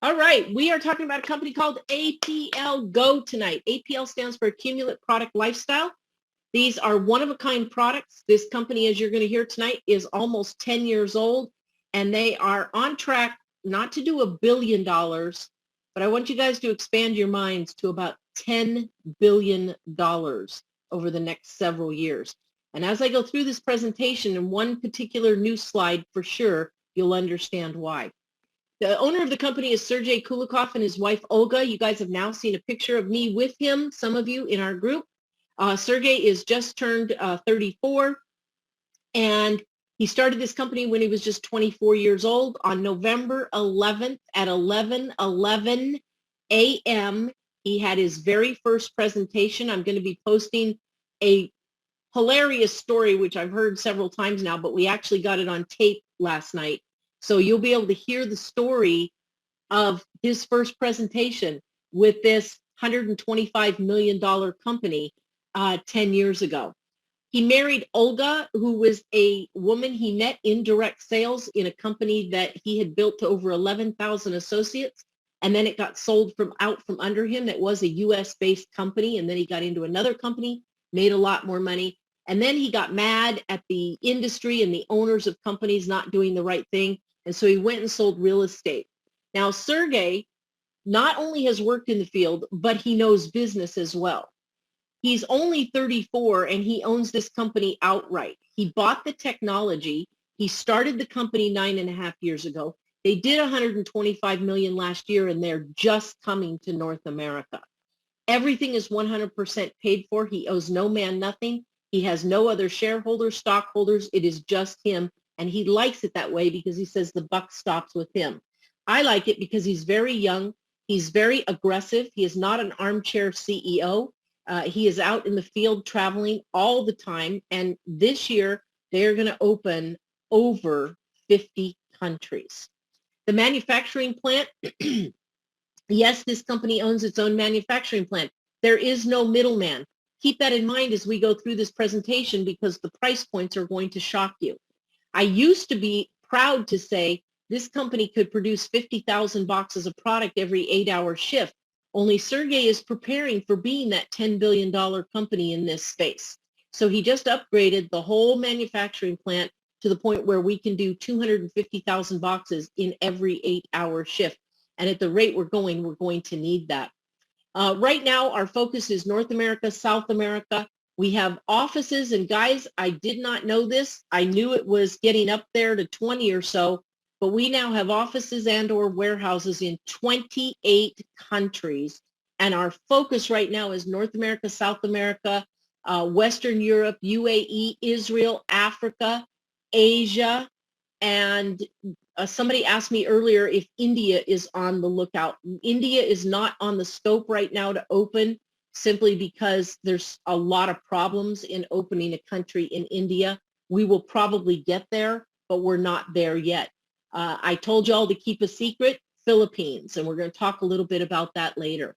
All right, we are talking about a company called APL Go tonight. APL stands for Accumulate Product Lifestyle. These are one-of-a-kind products. This company, as you're going to hear tonight, is almost 10 years old, and they are on track not to do $1 billion, but I want you guys to expand your minds to about $10 billion over the next several years. And as I go through this presentation, in one particular news slide for sure, you'll understand why. The owner of the company is Sergey Kulikov and his wife, Olga. You guys have now seen a picture of me with him, some of you in our group. Sergey is just turned 34, and he started this company when he was just 24 years old. On November 11th at 11:11 a.m., he had his very first presentation. I'm going to be posting a hilarious story, which I've heard several times now, but we actually got it on tape last night. So you'll be able to hear the story of his first presentation with this $125 million company 10 years ago. He married Olga, who was a woman he met in direct sales in a company that he had built to over 11,000 associates. And then it got sold out from under him. That was a US-based company. And then he got into another company, made a lot more money. And then he got mad at the industry and the owners of companies not doing the right thing. And so he went and sold real estate. Now, Sergey not only has worked in the field, but he knows business as well. He's only 34 and he owns this company outright. He bought the technology. He started the company 9.5 years ago. They did 125 million last year and they're just coming to North America. Everything is 100% paid for. He owes no man nothing. He has no other shareholders, stockholders. It is just him. And he likes it that way because he says the buck stops with him. I like it because he's very young. He's very aggressive. He is not an armchair CEO. He is out in the field traveling all the time. And this year, they're going to open over 50 countries. The manufacturing plant, yes, this company owns its own manufacturing plant. There is no middleman. Keep that in mind as we go through this presentation because the price points are going to shock you. I used to be proud to say this company could produce 50,000 boxes of product every 8-hour shift. Only Sergey is preparing for being that $10 billion company in this space. So he just upgraded the whole manufacturing plant to the point where we can do 250,000 boxes in every 8-hour shift. And at the rate we're going to need that. Right now, our focus is North America, South America. We have offices, and guys, I did not know this. I knew it was getting up there to 20 or so, but we now have offices and or warehouses in 28 countries. And our focus right now is North America, South America, Western Europe, UAE, Israel, Africa, Asia, and somebody asked me earlier if India is on the lookout. India is not on the scope right now to open simply because there's a lot of problems in opening a country in India. We will probably get there, but we're not there yet. I told y'all to keep a secret, Philippines, and we're going to talk a little bit about that later.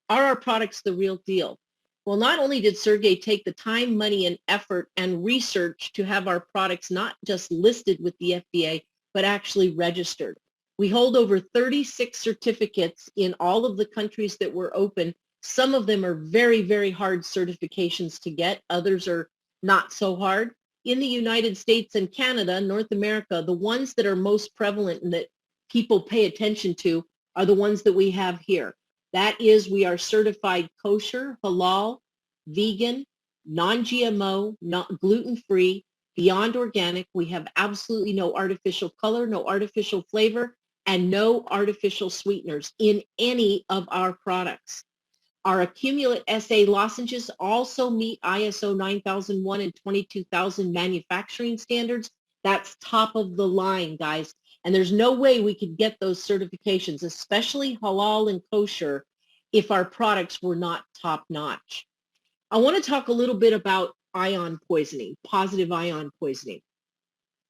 Are our products the real deal? Well, not only did Sergey take the time, money, and effort and research to have our products not just listed with the FDA, but actually registered. We hold over 36 certificates in all of the countries that we're open. Some of them are very, very hard certifications to get. Others are not so hard. In the United States and Canada, North America, the ones that are most prevalent and that people pay attention to are the ones that we have here. That is, we are certified kosher, halal, vegan, non-GMO, not gluten-free, beyond organic. We have absolutely no artificial color, no artificial flavor, and no artificial sweeteners in any of our products. Our Accumulate SA lozenges also meet ISO 9001 and 22000 manufacturing standards. That's top of the line, guys. And there's no way we could get those certifications, especially halal and kosher, if our products were not top notch. I want to talk a little bit about ion poisoning, positive ion poisoning.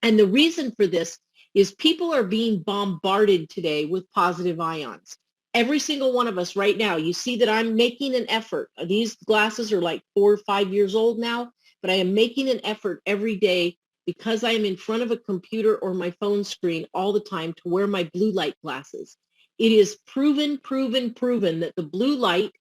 And the reason for this is people are being bombarded today with positive ions. Every single one of us right now, you see that I'm making an effort. These glasses are like 4 or 5 years old now, but I am making an effort every day because I am in front of a computer or my phone screen all the time to wear my blue light glasses. It is proven that the blue light,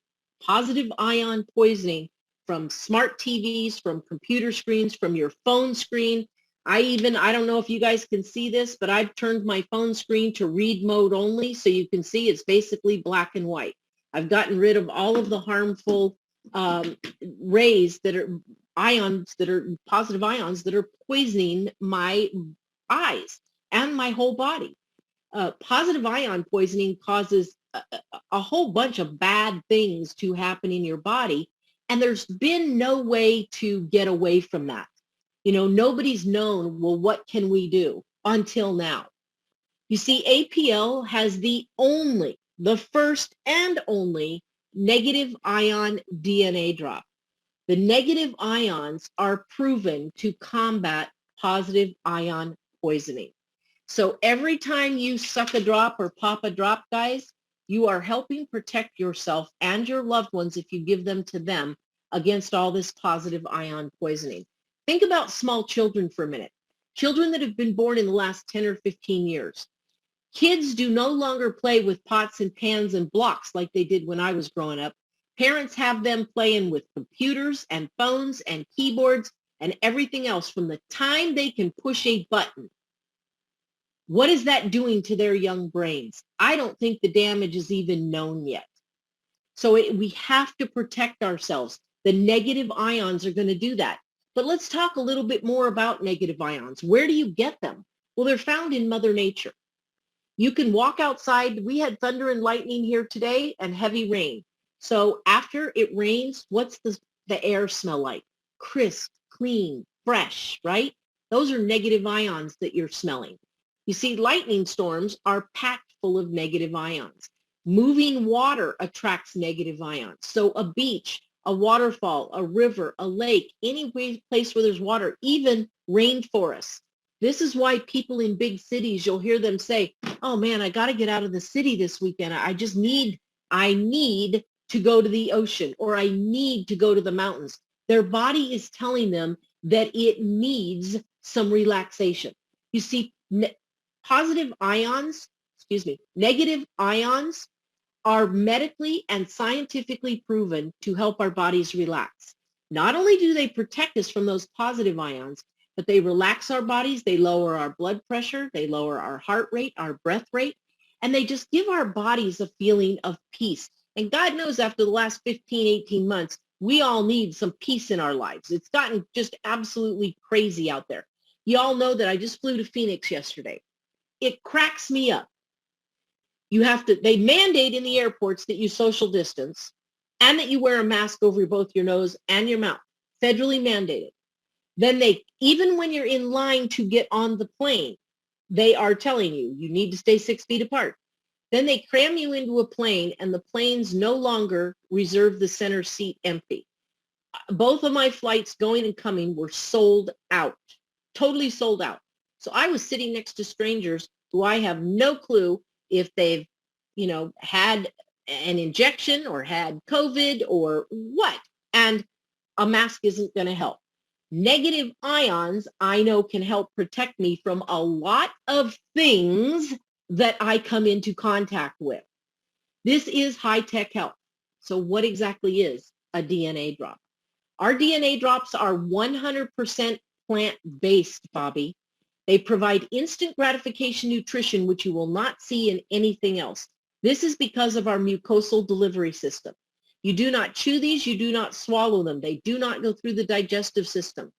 positive ion poisoning from smart TVs, from computer screens, from your phone screen. I don't know if you guys can see this, but I've turned my phone screen to read mode only, so you can see it's basically black and white. I've gotten rid of all of the harmful rays that are ions, that are positive ions that are poisoning my eyes and my whole body. Positive ion poisoning causes a whole bunch of bad things to happen in your body, and there's been no way to get away from that. Nobody's known, well, what can we do until now? You see, APL has the first and only negative ion DNA drop. The negative ions are proven to combat positive ion poisoning. So every time you suck a drop or pop a drop, guys, you are helping protect yourself and your loved ones if you give them to them against all this positive ion poisoning. Think about small children for a minute. Children that have been born in the last 10 or 15 years. Kids do no longer play with pots and pans and blocks like they did when I was growing up. Parents have them playing with computers and phones and keyboards and everything else from the time they can push a button. What is that doing to their young brains? I don't think the damage is even known yet. So we have to protect ourselves. The negative ions are going to do that. But let's talk a little bit more about negative ions. Where do you get them? Well, they're found in Mother Nature. You can walk outside. We had thunder and lightning here today and heavy rain. So after it rains, what's the air smell like? Crisp, clean, fresh, right? Those are negative ions that you're smelling. You see, lightning storms are packed full of negative ions. Moving water attracts negative ions. So a beach, a waterfall, a river, a lake, any place where there's water, even rainforests. This is why people in big cities, you'll hear them say, oh man, I got to get out of the city this weekend. I need to go to the ocean, or I need to go to the mountains. Their body is telling them that it needs some relaxation. You see, negative ions are medically and scientifically proven to help our bodies relax. Not only do they protect us from those positive ions, but they relax our bodies, they lower our blood pressure, they lower our heart rate, our breath rate, and they just give our bodies a feeling of peace. And God knows after the last 15, 18 months, we all need some peace in our lives. It's gotten just absolutely crazy out there. You all know that I just flew to Phoenix yesterday. It cracks me up. They mandate in the airports that you social distance and that you wear a mask over both your nose and your mouth, federally mandated. Then even when you're in line to get on the plane, they are telling you, you need to stay 6 feet apart. Then they cram you into a plane and the planes no longer reserve the center seat empty. Both of my flights going and coming were sold out, totally sold out. So I was sitting next to strangers who I have no clue if they've, had an injection or had COVID or what. And a mask isn't going to help. Negative ions, I know, can help protect me from a lot of things that I come into contact with. This is high-tech health. So what exactly is a DNA drop? Our DNA drops are 100% plant-based, Bobby. They provide instant gratification nutrition, which you will not see in anything else. This is because of our mucosal delivery system. You do not chew these, you do not swallow them. They do not go through the digestive system.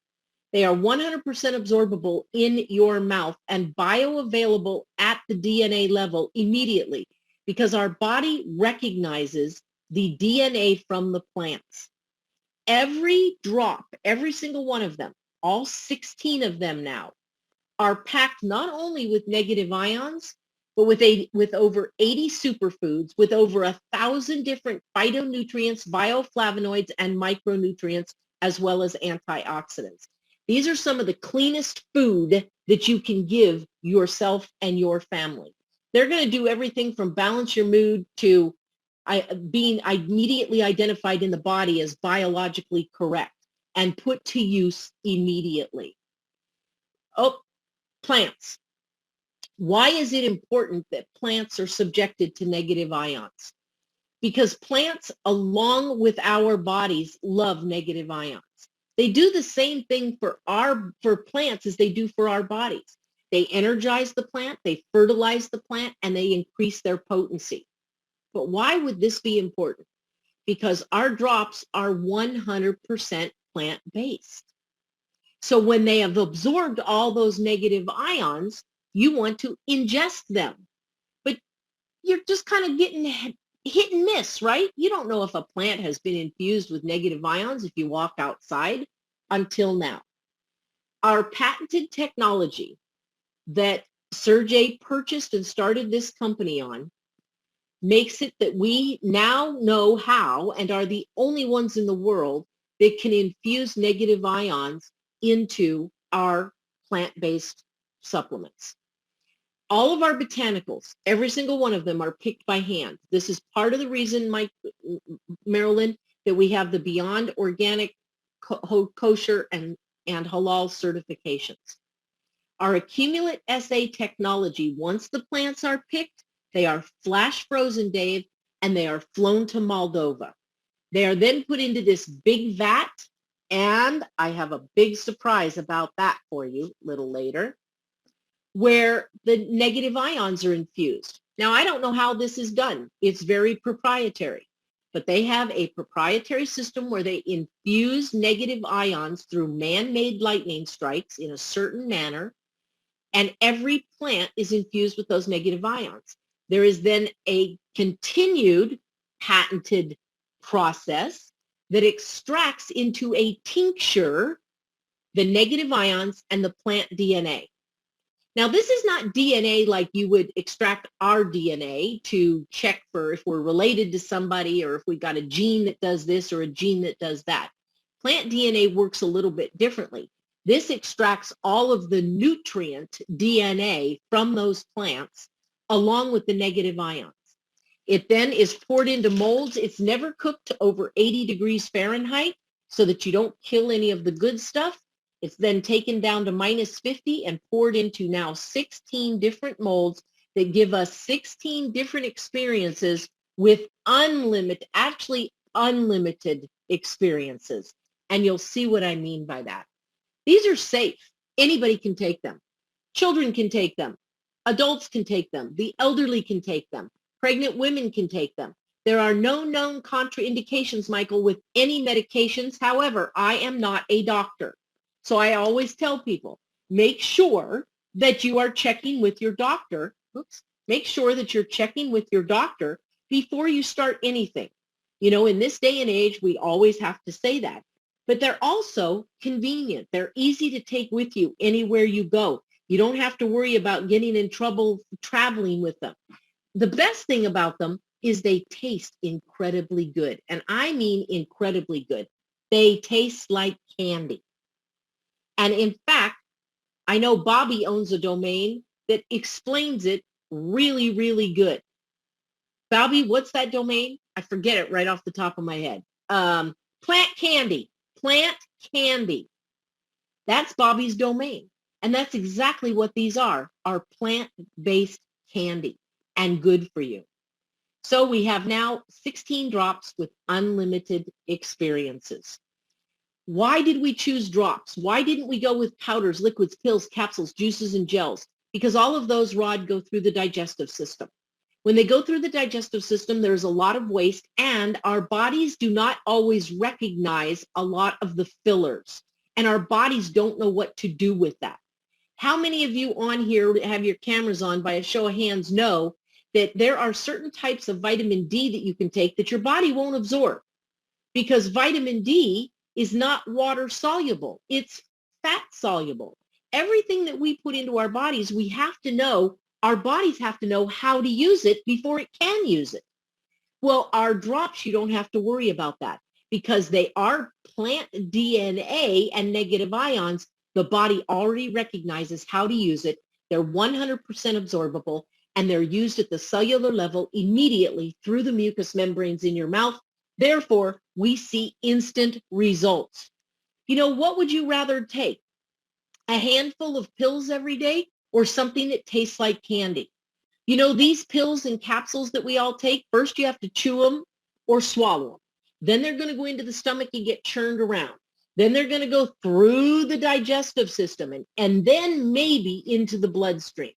They are 100% absorbable in your mouth and bioavailable at the DNA level immediately because our body recognizes the DNA from the plants. Every drop, every single one of them, all 16 of them now, are packed not only with negative ions, but with over 80 superfoods, with over 1,000 different phytonutrients, bioflavonoids, and micronutrients, as well as antioxidants. These are some of the cleanest food that you can give yourself and your family. They're going to do everything from balance your mood to being immediately identified in the body as biologically correct and put to use immediately. Oh, plants. Why is it important that plants are subjected to negative ions? Because plants, along with our bodies, love negative ions. They do the same thing for plants as they do for our bodies. They energize the plant, they fertilize the plant, and they increase their potency. But why would this be important? Because our drops are 100% plant-based. So when they have absorbed all those negative ions, you want to ingest them. But you're just kind of getting hit and miss, right? You don't know if a plant has been infused with negative ions if you walk outside until now. Our patented technology that Sergey purchased and started this company on makes it that we now know how and are the only ones in the world that can infuse negative ions into our plant-based supplements. All of our botanicals, every single one of them are picked by hand. This is part of the reason, Marilyn, that we have the Beyond Organic, Kosher, and Halal certifications. Our Accumulate SA technology, once the plants are picked, they are flash frozen, Dave, and they are flown to Moldova. They are then put into this big vat, and I have a big surprise about that for you a little later, where the negative ions are infused. Now, I don't know how this is done. It's very proprietary, but they have a proprietary system where they infuse negative ions through man-made lightning strikes in a certain manner, and every plant is infused with those negative ions. There is then a continued patented process that extracts into a tincture the negative ions and the plant DNA. Now, this is not DNA like you would extract our DNA to check for if we're related to somebody or if we got a gene that does this or a gene that does that. Plant DNA works a little bit differently. This extracts all of the nutrient DNA from those plants along with the negative ions. It then is poured into molds. It's never cooked to over 80 degrees Fahrenheit so that you don't kill any of the good stuff. It's then taken down to minus 50 and poured into now 16 different molds that give us 16 different experiences with unlimited experiences. And you'll see what I mean by that. These are safe. Anybody can take them. Children can take them. Adults can take them. The elderly can take them. Pregnant women can take them. There are no known contraindications, Michael, with any medications. However, I am not a doctor. So I always tell people, make sure that you are checking with your doctor. Make sure that you're checking with your doctor before you start anything. You know, in this day and age, we always have to say that. But they're also convenient. They're easy to take with you anywhere you go. You don't have to worry about getting in trouble traveling with them. The best thing about them is they taste incredibly good. And I mean incredibly good. They taste like candy. And in fact, I know Bobby owns a domain that explains it really, really good. Bobby, what's that domain? I forget it right off the top of my head. Plant Candy. Plant Candy. That's Bobby's domain. And that's exactly what these are plant-based candy and good for you. So we have now 16 drops with unlimited experiences. Why did we choose drops? Why didn't we go with powders, liquids, pills, capsules, juices, and gels? Because all of those, Rod, go through the digestive system. When they go through the digestive system, there's a lot of waste, and our bodies do not always recognize a lot of the fillers, and our bodies don't know what to do with that. How many of you on here have your cameras on, by a show of hands, know that there are certain types of vitamin D that you can take that your body won't absorb? Because vitamin D is not water soluble. It's fat soluble. Everything that we put into our bodies, we have to know, our bodies have to know how to use it before it can use it. Well, our drops, you don't have to worry about that because they are plant DNA and negative ions. The body already recognizes how to use it. They're 100% absorbable, and they're used at the cellular level immediately through the mucous membranes in your mouth. Therefore, we see instant results. You know, what would you rather take? A handful of pills every day or something that tastes like candy. You know, these pills and capsules that we all take, first you have to chew them or swallow them. Then they're going to go into the stomach and get churned around. Then they're going to go through the digestive system and then maybe into the bloodstream.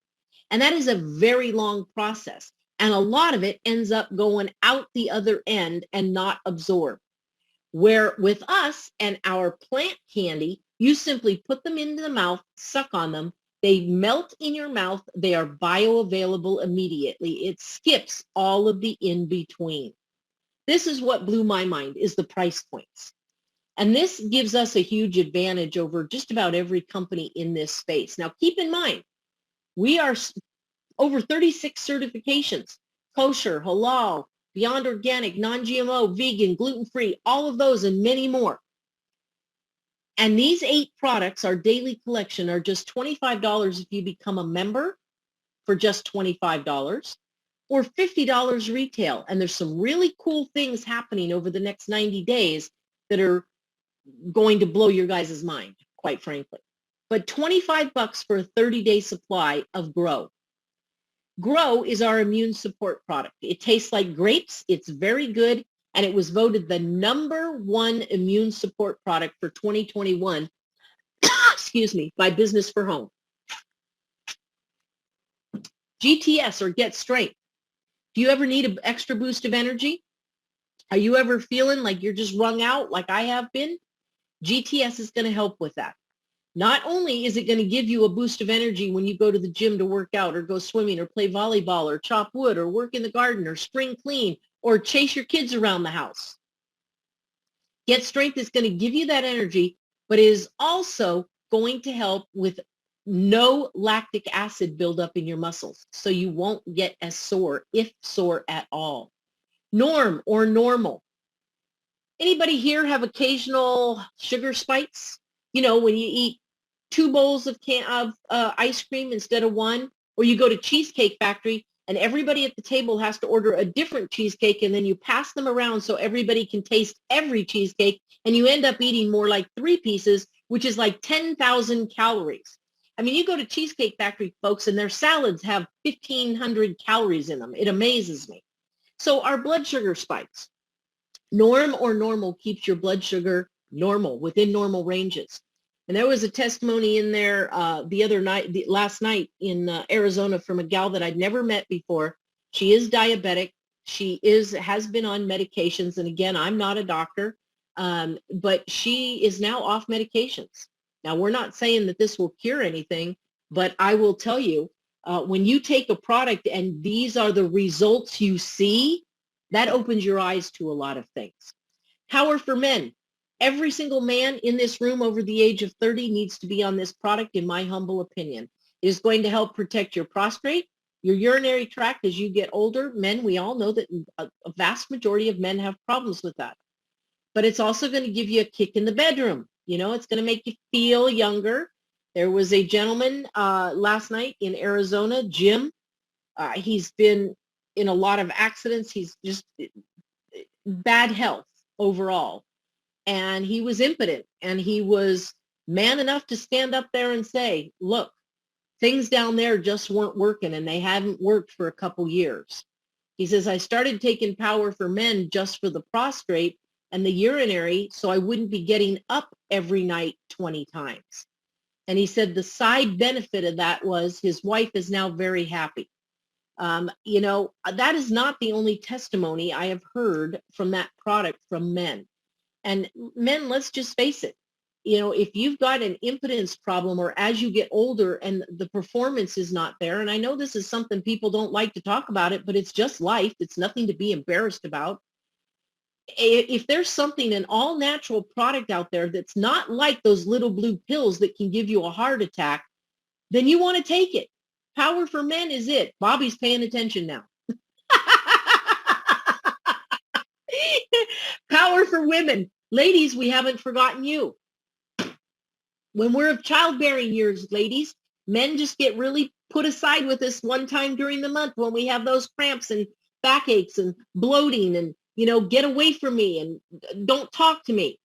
And that is a very long process. And a lot of it ends up going out the other end and not absorbed. Where with us and our plant candy, you simply put them into the mouth, suck on them, they melt in your mouth, they are bioavailable immediately. It skips all of the in-between. This is what blew my mind, is the price points. And this gives us a huge advantage over just about every company in this space. Now, keep in mind, we are over 36 certifications, kosher, halal, beyond organic, non-GMO, vegan, gluten-free, all of those and many more. And these 8 products, our daily collection, are just $25 if you become a member for just $25 or $50 retail. And there's some really cool things happening over the next 90 days that are going to blow your guys' mind, quite frankly. But $25 for a 30-day supply of Grow. Grow is our immune support product. It tastes like grapes. It's very good. And it was voted the #1 immune support product for 2021, excuse me, by Business for Home. GTS, or Get Strength. Do you ever need an extra boost of energy? Are you ever feeling like you're just wrung out like I have been? GTS is going to help with that. Not only is it going to give you a boost of energy when you go to the gym to work out or go swimming or play volleyball or chop wood or work in the garden or spring clean or chase your kids around the house. Get Strength is going to give you that energy, but it is also going to help with no lactic acid buildup in your muscles, so you won't get as sore, if sore at all. Norm or Normal. Anybody here have occasional sugar spikes? You know, when you eat 2 bowls of ice cream instead of 1, or you go to Cheesecake Factory and everybody at the table has to order a different cheesecake, and then you pass them around so everybody can taste every cheesecake, and you end up eating more like 3 pieces, which is like 10,000 calories. I mean, you go to Cheesecake Factory, folks, and their salads have 1,500 calories in them. It amazes me. So our blood sugar spikes. Norm or Normal keeps your blood sugar normal, within normal ranges. And there was a testimony in there last night in Arizona from a gal that I'd never met before. She is diabetic. She has been on medications. And again, I'm not a doctor, but she is now off medications. Now, we're not saying that this will cure anything, but I will tell you, when you take a product and these are the results you see, that opens your eyes to a lot of things. Power for Men. Every single man in this room over the age of 30 needs to be on this product, in my humble opinion. It is going to help protect your prostate, your urinary tract as you get older. Men, we all know that a vast majority of men have problems with that. But it's also going to give you a kick in the bedroom. You know, it's going to make you feel younger. There was a gentleman last night in Arizona, Jim. He's been in a lot of accidents. He's just bad health overall. And he was impotent, and he was man enough to stand up there and say, look, things down there just weren't working, and they hadn't worked for a couple years. He says, I started taking Power for Men just for the prostate and the urinary, so I wouldn't be getting up every night 20 times. And he said the side benefit of that was his wife is now very happy. You know, that is not the only testimony I have heard from that product from men. And men, let's just face it, you know, if you've got an impotence problem, or as you get older and the performance is not there, and I know this is something people don't like to talk about it, but it's just life. It's nothing to be embarrassed about. If there's something, an all natural product out there that's not like those little blue pills that can give you a heart attack, then you want to take it. Power for Men is it. Bobby's paying attention now. Power for Women. Ladies, we haven't forgotten you. When we're of childbearing years, ladies, men just get really put aside with us one time during the month when we have those cramps and backaches and bloating and, you know, get away from me and don't talk to me.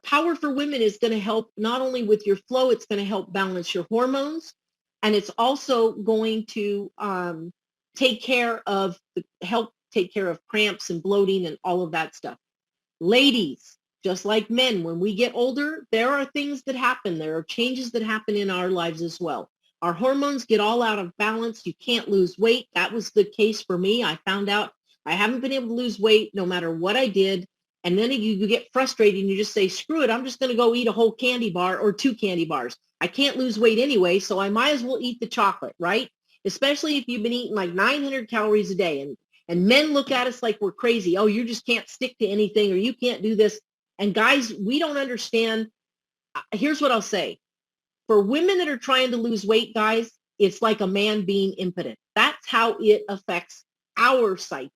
Power for Women is going to help not only with your flow, it's going to help balance your hormones. And it's also going to help take care of cramps and bloating and all of that stuff. Ladies, just like men, when we get older, there are things that happen. There are changes that happen in our lives as well. Our hormones get all out of balance. You can't lose weight. That was the case for me. I found out I haven't been able to lose weight no matter what I did. And then you get frustrated and you just say, screw it, I'm just going to go eat a whole candy bar or 2 candy bars. I can't lose weight anyway, so I might as well eat the chocolate, right? Especially if you've been eating like 900 calories a day. And men look at us like we're crazy. Oh, you just can't stick to anything, or you can't do this. And guys, we don't understand. Here's what I'll say. For women that are trying to lose weight, guys, it's like a man being impotent. That's how it affects our psyche.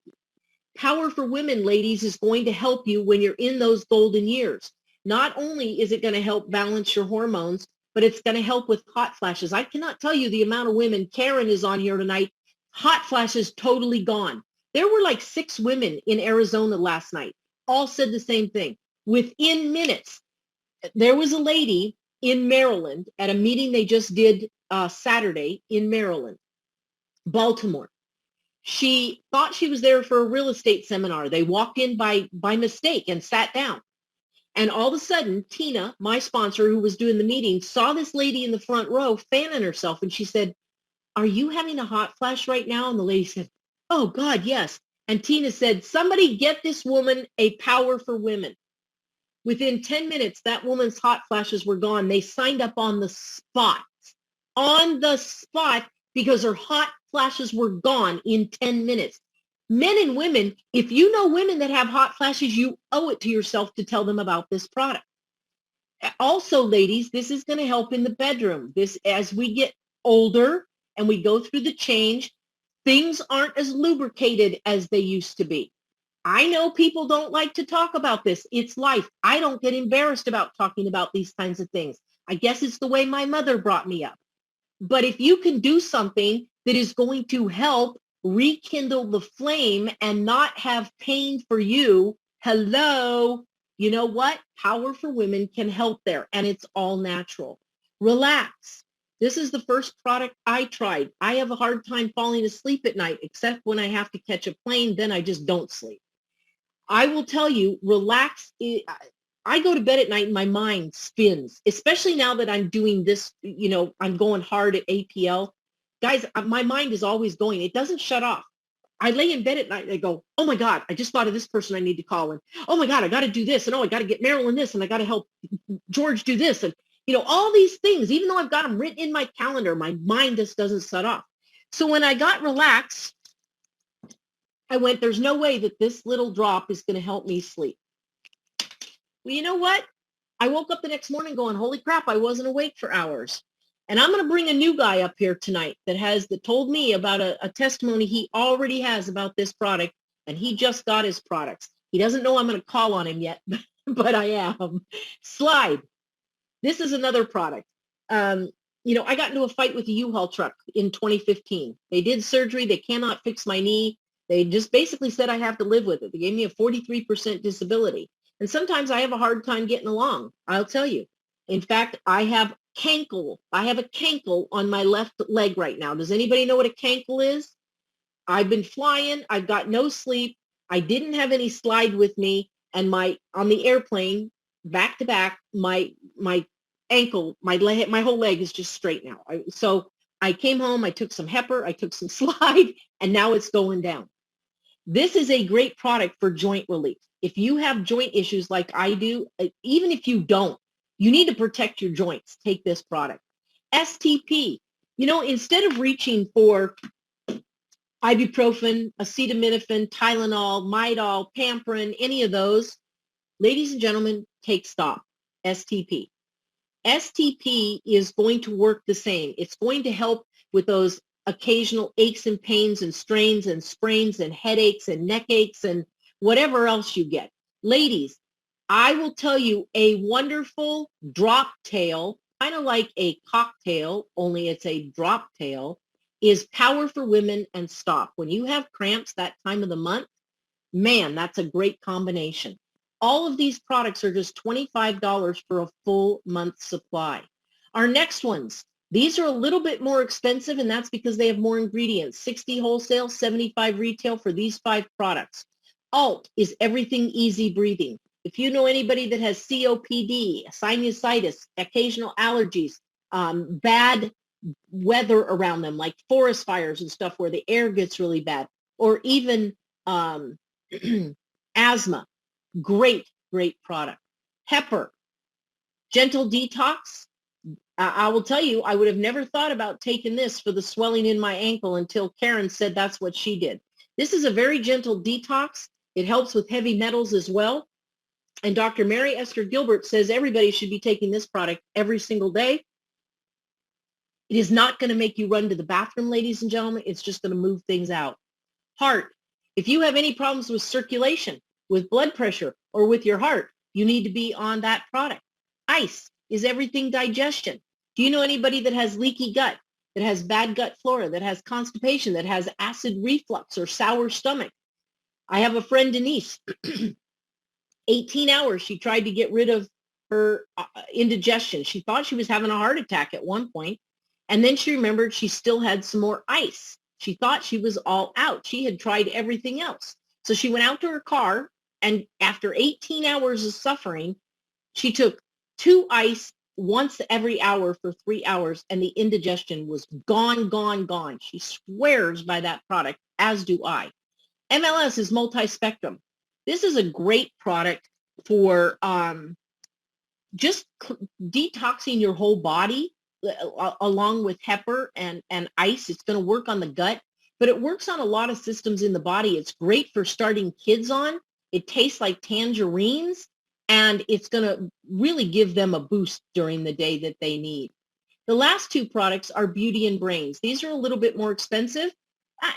Power for Women, ladies, is going to help you when you're in those golden years. Not only is it going to help balance your hormones, but it's going to help with hot flashes. I cannot tell you the amount of women. Karen is on here tonight. Hot flashes totally gone. There were like 6 women in Arizona last night. All said the same thing. Within minutes, there was a lady in Maryland at a meeting they just did Saturday in Maryland, Baltimore. She thought she was there for a real estate seminar. They walked in by mistake and sat down. And all of a sudden, Tina, my sponsor who was doing the meeting, saw this lady in the front row fanning herself. And she said, "Are you having a hot flash right now?" And the lady said, "Oh, God, yes." And Tina said, "Somebody get this woman a Power for Women." Within 10 minutes, that woman's hot flashes were gone. They signed up on the spot, because her hot flashes were gone in 10 minutes. Men and women, if you know women that have hot flashes, you owe it to yourself to tell them about this product. Also, ladies, this is going to help in the bedroom. As we get older and we go through the change, things aren't as lubricated as they used to be. I know people don't like to talk about this. It's life. I don't get embarrassed about talking about these kinds of things. I guess it's the way my mother brought me up. But if you can do something that is going to help rekindle the flame and not have pain for you, hello, you know what? Power for Women can help there, and it's all natural. Relax. This is the first product I tried. I have a hard time falling asleep at night, except when I have to catch a plane, then I just don't sleep. I will tell you, relax. I go to bed at night and my mind spins, especially now that I'm doing this, I'm going hard at APL. Guys, my mind is always going. It doesn't shut off. I lay in bed at night and I go, oh my God, I just thought of this person I need to call. And oh my God, I got to do this. And oh, I got to get Marilyn this. And I got to help George do this. And, all these things, even though I've got them written in my calendar, my mind just doesn't shut off. So when I got relaxed, I went, there's no way that this little drop is going to help me sleep. Well, you know what? I woke up the next morning going, holy crap, I wasn't awake for hours. And I'm going to bring a new guy up here tonight that told me about a testimony he already has about this product, and he just got his products. He doesn't know I'm going to call on him yet, but I am. Slide. This is another product. I got into a fight with a U-Haul truck in 2015. They did surgery. They cannot fix my knee. They just basically said I have to live with it. They gave me a 43% disability. And sometimes I have a hard time getting along, I'll tell you. In fact, I have a cankle on my left leg right now. Does anybody know what a cankle is? I've been flying. I've got no sleep. I didn't have any Slide with me. And on the airplane, back to back, my ankle, my whole leg is just straight now. So I came home, I took some Hepar, I took some Slide, and now it's going down. This is a great product for joint relief. If you have joint issues like I do, even if you don't, you need to protect your joints. Take this product. STP. Instead of reaching for ibuprofen, acetaminophen, Tylenol, Midol, Pamprin, any of those, ladies and gentlemen, take stock. STP. STP is going to work the same. It's going to help with those occasional aches and pains and strains and sprains and headaches and neck aches and whatever else you get. Ladies, I will tell you a wonderful drop tail, kind of like a cocktail, only it's a drop tail, is Power for Women and Stop. When you have cramps that time of the month, man, that's a great combination. All of these products are just $25 for a full month supply. Our next ones, These are a little bit more expensive, and that's because they have more ingredients. 60 wholesale, 75 retail for these 5 products. Alt is everything easy breathing. If you know anybody that has COPD, sinusitis, occasional allergies, bad weather around them, like forest fires and stuff where the air gets really bad, or even asthma, great product. Pepper, gentle detox. I will tell you, I would have never thought about taking this for the swelling in my ankle until Karen said that's what she did. This is a very gentle detox. It helps with heavy metals as well. And Dr. Mary Esther Gilbert says everybody should be taking this product every single day. It is not going to make you run to the bathroom, ladies and gentlemen. It's just going to move things out. Heart. If you have any problems with circulation, with blood pressure, or with your heart, you need to be on that product. Ice is everything digestion. Do you know anybody that has leaky gut, that has bad gut flora, that has constipation, that has acid reflux or sour stomach? I have a friend, Denise, 18 hours she tried to get rid of her indigestion. She thought she was having a heart attack at one point, and then she remembered she still had some more ice. She thought she was all out. She had tried everything else. So she went out to her car, and after 18 hours of suffering, she took 2 ice once every hour for 3 hours, and the indigestion was gone. She swears by that product, as do I. MLS is multi-spectrum. This is a great product for just detoxing your whole body along with pepper and ice. It's going to work on the gut, but it works on a lot of systems in the body. It's great for starting kids on. It tastes like tangerines, and it's going to really give them a boost during the day that they need. The last 2 products are Beauty and Brains. These are a little bit more expensive,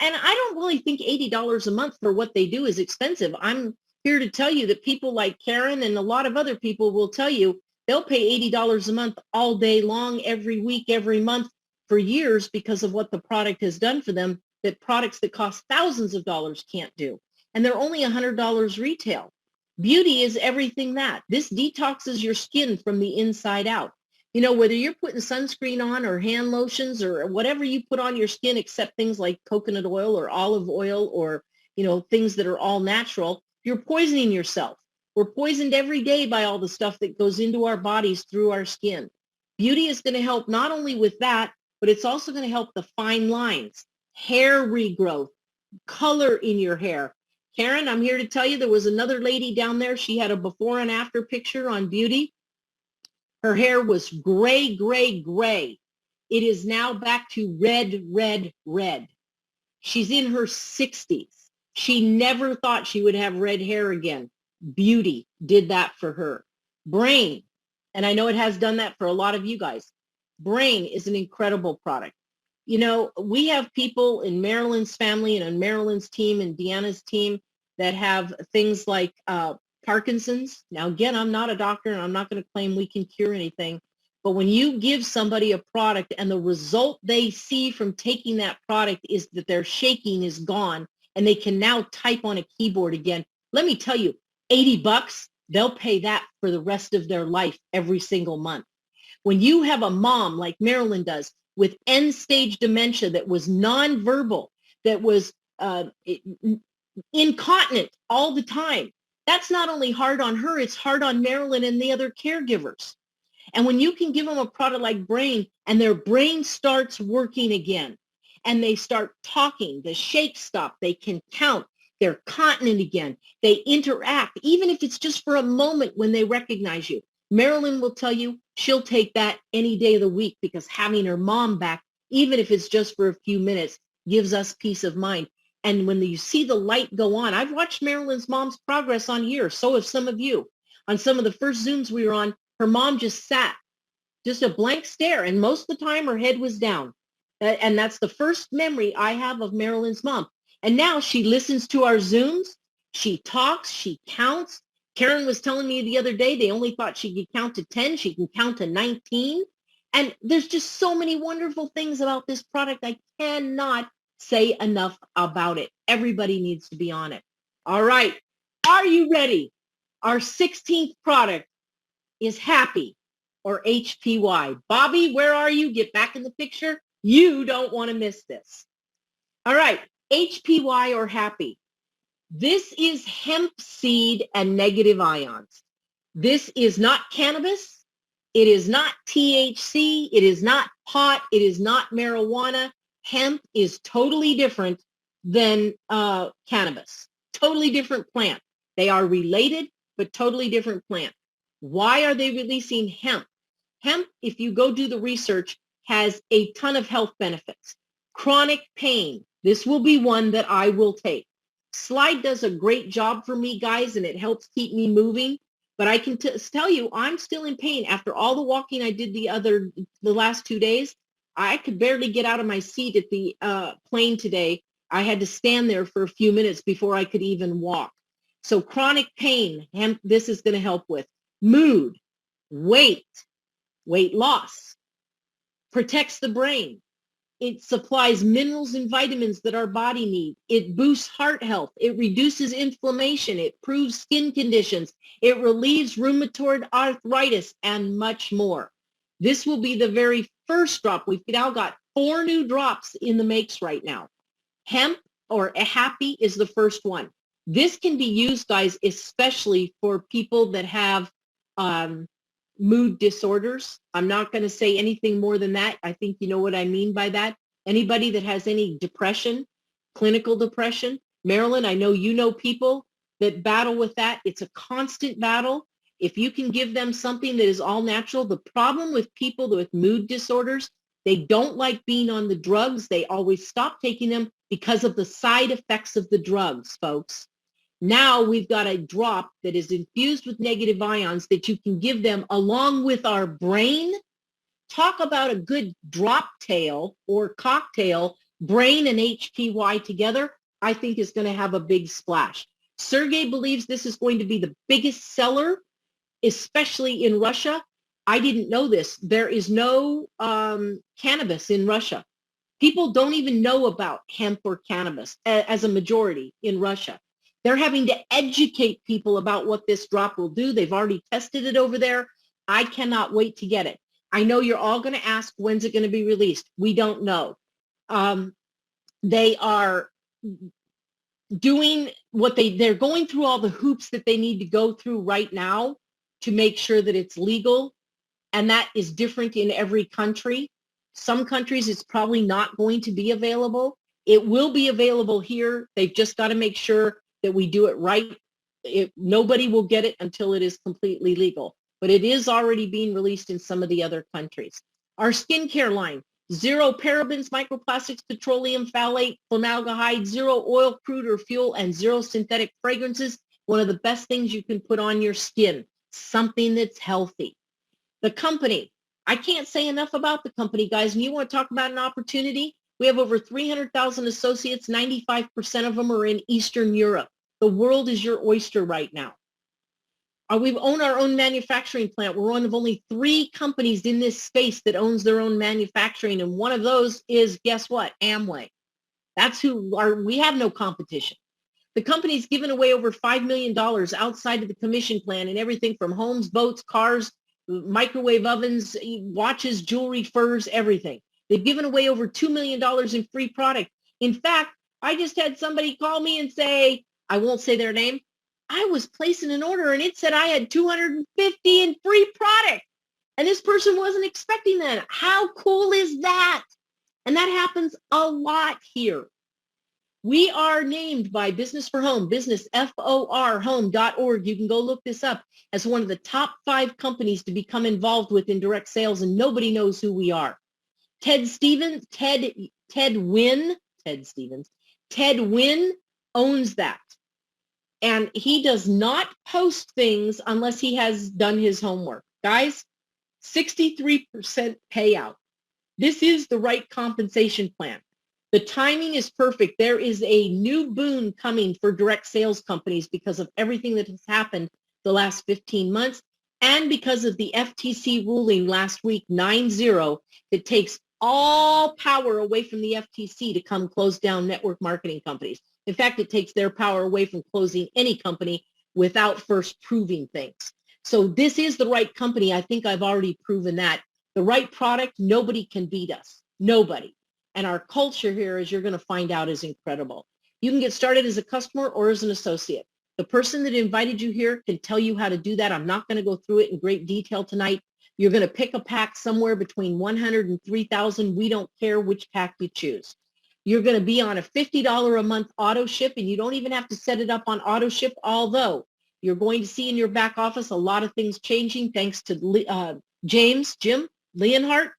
and I don't really think $80 a month for what they do is expensive. I'm here to tell you that people like Karen and a lot of other people will tell you they'll pay $80 a month all day long, every week, every month for years because of what the product has done for them that products that cost thousands of dollars can't do. And they're only $100 retail. Beauty is everything that. This detoxes your skin from the inside out. You know, whether you're putting sunscreen on or hand lotions or whatever you put on your skin, except things like coconut oil or olive oil or, you know, things that are all natural, you're poisoning yourself. We're poisoned every day by all the stuff that goes into our bodies through our skin. Beauty is going to help not only with that, but it's also going to help the fine lines, hair regrowth, color in your hair. Karen, I'm here to tell you there was another lady down there. She had a before and after picture on Beauty. Her hair was gray. It is now back to red. She's in her 60s. She never thought she would have red hair again. Beauty did that for her. Brain, and I know it has done that for a lot of you guys. Brain is an incredible product. You know, we have people in Marilyn's family and on Marilyn's team and Deanna's team that have things like Parkinson's. Now, again, I'm not a doctor and I'm not going to claim we can cure anything. But when you give somebody a product and the result they see from taking that product is that their shaking is gone and they can now type on a keyboard again, let me tell you, $80, they'll pay that for the rest of their life every single month. When you have a mom like Marilyn does with end-stage dementia that was nonverbal, that was incontinent all the time, that's not only hard on her, it's hard on Marilyn and the other caregivers. And when you can give them a product like Brain and their brain starts working again and they start talking, the shakes stop, they can count, they're continent again, they interact, even if it's just for a moment when they recognize you. Marilyn will tell you she'll take that any day of the week because having her mom back, even if it's just for a few minutes, gives us peace of mind. And when you see the light go on, I've watched Marilyn's mom's progress on here. So have some of you. On some of the first Zooms we were on, her mom just sat, just a blank stare. And most of the time her head was down. And that's the first memory I have of Marilyn's mom. And now she listens to our Zooms. She talks, she counts. Karen was telling me the other day, they only thought she could count to 10. She can count to 19. And there's just so many wonderful things about this product. I cannot say enough about it. Everybody needs to be on it. All right. Are you ready? Our 16th product is Happy, or HPY. Bobby, where are you? Get back in the picture. You don't want to miss this. All right, HPY or happy. This is hemp seed and negative ions. This is not cannabis. It is not THC. It is not pot. It is not marijuana. Hemp is totally different than cannabis. Totally different plant. They are related, but totally different plant. Why are they releasing hemp? Hemp, if you go do the research, has a ton of health benefits. Chronic pain. This will be one that I will take. Slide does a great job for me, guys, and it helps keep me moving. But I can tell you, I'm still in pain. After all the walking I did the last 2 days, I could barely get out of my seat at the plane today. I had to stand there for a few minutes before I could even walk. So chronic pain, hemp, this is going to help with. Mood, weight loss, protects the brain. It supplies minerals and vitamins that our body needs. It boosts heart health. It reduces inflammation. It improves skin conditions. It relieves rheumatoid arthritis and much more. This will be the very first drop. We've now got 4 new drops in the makes right now. Hemp or happy is the first one. This can be used, guys, especially for people that have mood disorders. I'm not going to say anything more than that. I think you know what I mean by that. Anybody that has any depression, clinical depression. Marilyn, I know you know people that battle with that. It's a constant battle. If you can give them something that is all natural, the problem with people with mood disorders, they don't like being on the drugs. They always stop taking them because of the side effects of the drugs, folks. Now we've got a drop that is infused with negative ions that you can give them along with our brain. Talk about a good drop tail or cocktail, brain and HPY together, I think is going to have a big splash. Sergey believes this is going to be the biggest seller, especially in Russia. I didn't know this. There is no cannabis in Russia. People don't even know about hemp or cannabis as a majority in Russia. They're having to educate people about what this drop will do. They've already tested it over there. I cannot wait to get it. I know you're all going to ask, when's it going to be released? We don't know. They are doing what they're going through all the hoops that they need to go through right now to make sure that it's legal. And that is different in every country. Some countries it's probably not going to be available. It will be available here. They've just got to make sure that we do it right. Nobody will get it until it is completely legal, but it is already being released in some of the other countries. Our skincare line, 0 parabens, microplastics, petroleum phthalate, formaldehyde, 0 oil, crude, or fuel, and 0 synthetic fragrances. One of the best things you can put on your skin, something that's healthy. The company, I can't say enough about the company, guys. And you want to talk about an opportunity? We have over 300,000 associates. 95% of them are in Eastern Europe. The world is your oyster right now. We own our own manufacturing plant. We're one of only 3 companies in this space that owns their own manufacturing. And one of those is, guess what? Amway. That's we have no competition. The company's given away over $5 million outside of the commission plan and everything from homes, boats, cars, microwave ovens, watches, jewelry, furs, everything. They've given away over $2 million in free product. In fact, I just had somebody call me and say, I won't say their name, I was placing an order and it said I had 250 in free product. And this person wasn't expecting that. How cool is that? And that happens a lot here. We are named by Business for Home, business, FOR, home.org. You can go look this up as one of the top 5 companies to become involved with in direct sales, and nobody knows who we are. Ted Wynn owns that. And he does not post things unless he has done his homework. Guys, 63% payout. This is the right compensation plan. The timing is perfect. There is a new boon coming for direct sales companies because of everything that has happened the last 15 months and because of the FTC ruling last week, 9-0, that takes all power away from the FTC to come close down network marketing companies. In fact, it takes their power away from closing any company without first proving things. So this is the right company. I think I've already proven that. The right product, nobody can beat us. Nobody. And our culture here, as you're going to find out, is incredible. You can get started as a customer or as an associate. The person that invited you here can tell you how to do that. I'm not going to go through it in great detail tonight. You're going to pick a pack somewhere between 100 and 3,000. We don't care which pack you choose. You're going to be on a $50 a month auto ship, and you don't even have to set it up on auto ship, although you're going to see in your back office a lot of things changing thanks to Jim Leonhardt.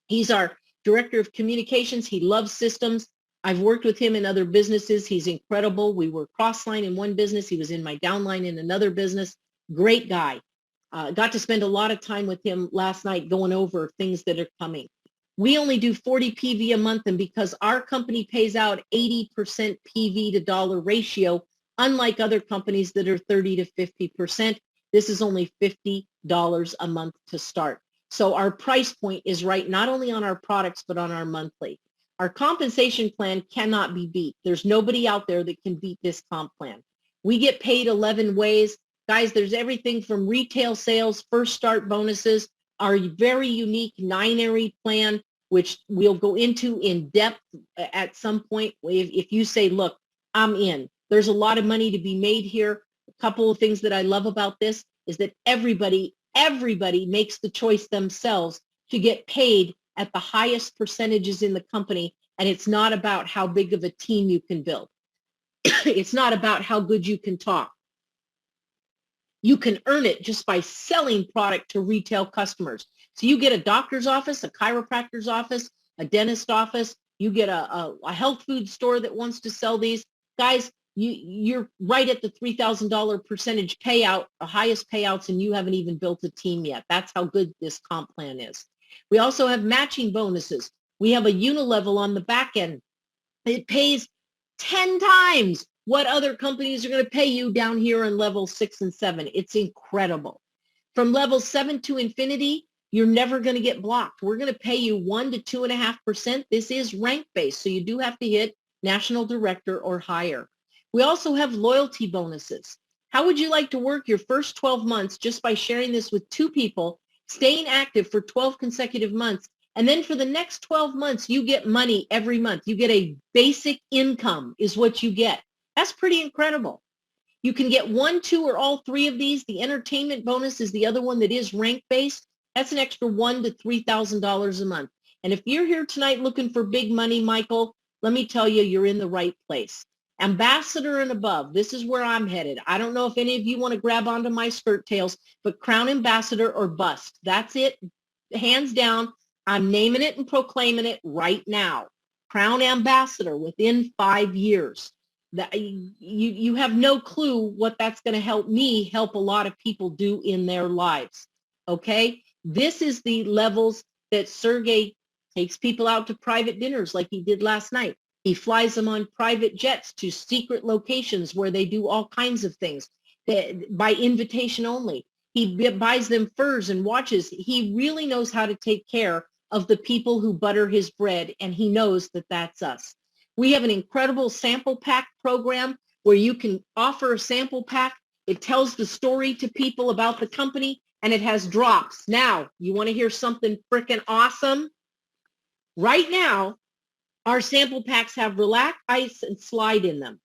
He's our director of communications. He loves systems. I've worked with him in other businesses. He's incredible. We were cross-line in one business. He was in my downline in another business. Great guy. Got to spend a lot of time with him last night going over things that are coming. We only do 40 PV a month, and because our company pays out 80% PV to dollar ratio, unlike other companies that are 30 to 50%, this is only $50 a month to start. So our price point is right not only on our products, but on our monthly. Our compensation plan cannot be beat. There's nobody out there that can beat this comp plan. We get paid 11 ways. Guys, there's everything from retail sales, first start bonuses, our very unique 9-area plan, which we'll go into in depth at some point. If you say, look, I'm in. There's a lot of money to be made here. A couple of things that I love about this is that everybody makes the choice themselves to get paid at the highest percentages in the company. And it's not about how big of a team you can build. It's not about how good you can talk. You can earn it just by selling product to retail customers. So you get a doctor's office, a chiropractor's office, a dentist office, you get a health food store that wants to sell these. Guys, you're right at the $3,000 percentage payout, the highest payouts, and you haven't even built a team yet. That's how good this comp plan is. We also have matching bonuses. We have a unilevel on the back end. It pays 10 times what other companies are going to pay you down here in level 6 and 7. It's incredible. From level 7 to infinity, you're never going to get blocked. We're going to pay you 1 to 2.5%. This is rank-based, so you do have to hit national director or higher. We also have loyalty bonuses. How would you like to work your first 12 months just by sharing this with 2 people, staying active for 12 consecutive months, and then for the next 12 months, you get money every month. You get a basic income is what you get. That's pretty incredible. You can get 1, 2, or all 3 of these. The entertainment bonus is the other one that is rank-based. That's an extra $1,000 to $3,000 a month. And if you're here tonight looking for big money, Michael, let me tell you, you're in the right place. Ambassador and above, this is where I'm headed. I don't know if any of you want to grab onto my skirt tails, but Crown Ambassador or bust. That's it, hands down. I'm naming it and proclaiming it right now. Crown Ambassador within 5 years. That you have no clue what that's going to help me help a lot of people do in their lives. Okay? This is the levels that Sergey takes people out to private dinners like he did last night. He flies them on private jets to secret locations where they do all kinds of things by invitation only. He buys them furs and watches. He really knows how to take care of the people who butter his bread, and he knows that that's us. We have an incredible sample pack program where you can offer a sample pack. It tells the story to people about the company, and it has drops. Now, you want to hear something freaking awesome? Right now, our sample packs have relax, ice, and slide in them.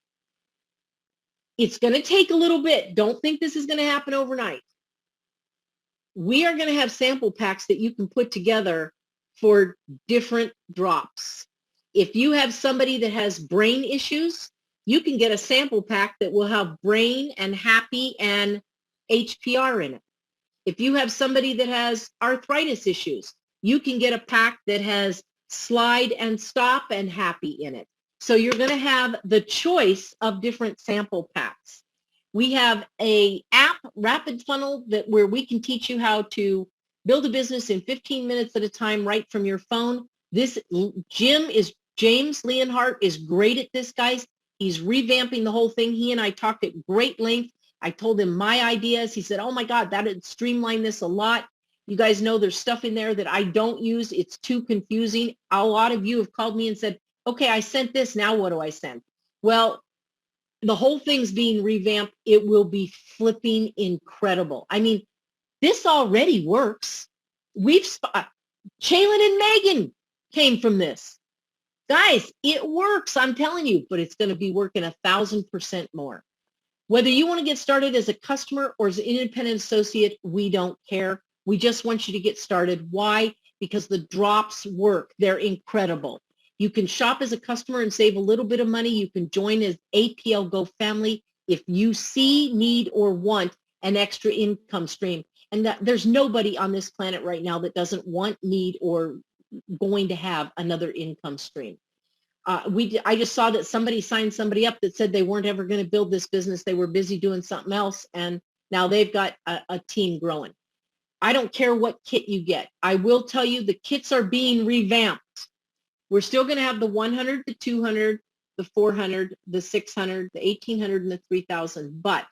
It's going to take a little bit. Don't think this is going to happen overnight. We are going to have sample packs that you can put together for different drops. If you have somebody that has brain issues, you can get a sample pack that will have brain and happy and HPR in it. If you have somebody that has arthritis issues, you can get a pack that has slide and stop and happy in it. So you're going to have the choice of different sample packs. We have a app, Rapid Funnel, where we can teach you how to build a business in 15 minutes at a time right from your phone. James Leonhardt is great at this, guys. He's revamping the whole thing. He and I talked at great length. I told him my ideas. He said, oh my God, that would streamline this a lot. You guys know there's stuff in there that I don't use. It's too confusing. A lot of you have called me and said, okay, I sent this. Now what do I send? Well, the whole thing's being revamped. It will be flipping incredible. I mean, This already works. Shaylin and Megan came from this. Guys, it works, I'm telling you, but it's going to be working 1,000% more. Whether you want to get started as a customer or as an independent associate, we don't care. We just want you to get started. Why? Because the drops work. They're incredible. You can shop as a customer and save a little bit of money. You can join as APL Go family if you see, need, or want an extra income stream. And there's nobody on this planet right now that doesn't want, need, or going to have another income stream. I just saw that somebody signed somebody up that said they weren't ever going to build this business. They were busy doing something else, and now they've got a team growing. I don't care what kit you get. I will tell you the kits are being revamped. We're still going to have the 100, the 200, the 400, the 600, the 1,800, and the 3,000, but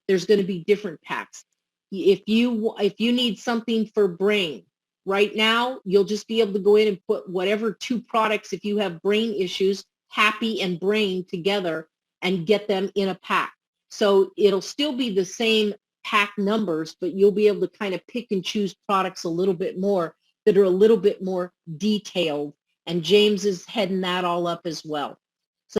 there's going to be different packs. If you need something for brain, right now, you'll just be able to go in and put whatever 2 products, if you have brain issues, happy and brain together, and get them in a pack. So it'll still be the same pack numbers, but you'll be able to kind of pick and choose products a little bit more that are a little bit more detailed. And James is heading that all up as well.